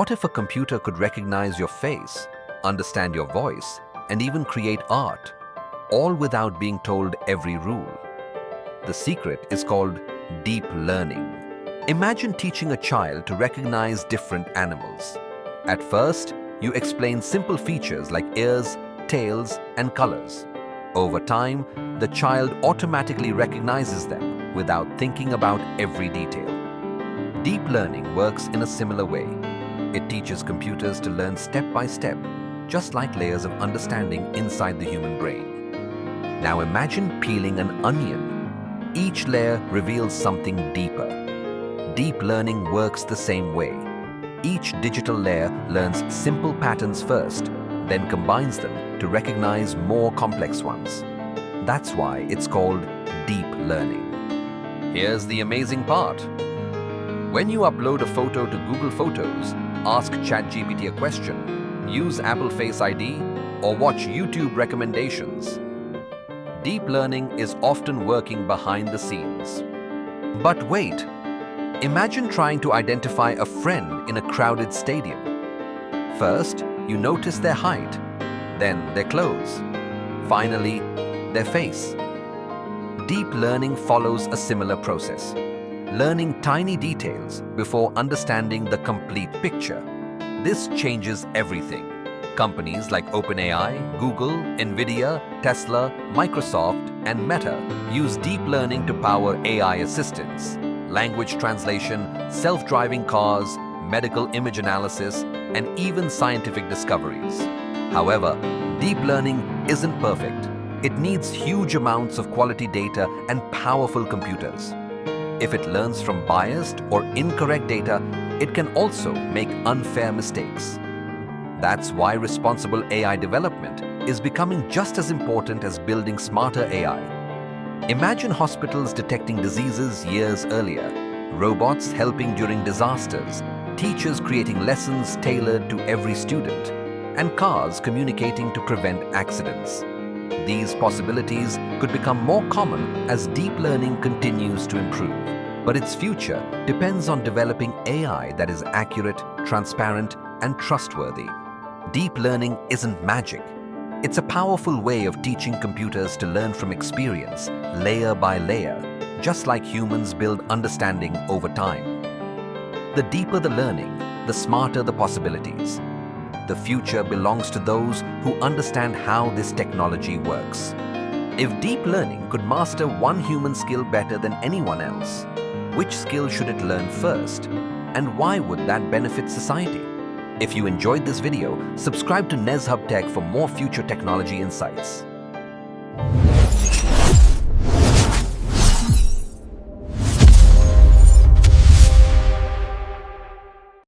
What if a computer could recognize your face, understand your voice, and even create art, all without being told every rule? The secret is called deep learning. Imagine teaching a child to recognize different animals. At first, you explain simple features like ears, tails, and colors. Over time, the child automatically recognizes them without thinking about every detail. Deep learning works in a similar way. It teaches computers to learn step by step, just like layers of understanding inside the human brain. Now imagine peeling an onion. Each layer reveals something deeper. Deep learning works the same way. Each digital layer learns simple patterns first, then combines them to recognize more complex ones. That's why it's called deep learning. Here's the amazing part. When you upload a photo to Google Photos, ask ChatGPT a question, use Apple Face ID, or watch YouTube recommendations, deep learning is often working behind the scenes. But wait, imagine trying to identify a friend in a crowded stadium. First, you notice their height, then their clothes, finally, their face. Deep learning follows a similar process, learning tiny details before understanding the complete picture. This changes everything. Companies like OpenAI, Google, Nvidia, Tesla, Microsoft, and Meta use deep learning to power AI assistants, language translation, self-driving cars, medical image analysis, and even scientific discoveries. However, deep learning isn't perfect. It needs huge amounts of quality data and powerful computers. If it learns from biased or incorrect data, it can also make unfair mistakes. That's why responsible AI development is becoming just as important as building smarter AI. Imagine hospitals detecting diseases years earlier, robots helping during disasters, teachers creating lessons tailored to every student, and cars communicating to prevent accidents. These possibilities could become more common as deep learning continues to improve. But its future depends on developing AI that is accurate, transparent, and trustworthy. Deep learning isn't magic. It's a powerful way of teaching computers to learn from experience, layer by layer, just like humans build understanding over time. The deeper the learning, the smarter the possibilities. The future belongs to those who understand how this technology works. If deep learning could master one human skill better than anyone else, which skill should it learn first? And why would that benefit society? If you enjoyed this video, subscribe to Nezzhub Tech for more future technology insights.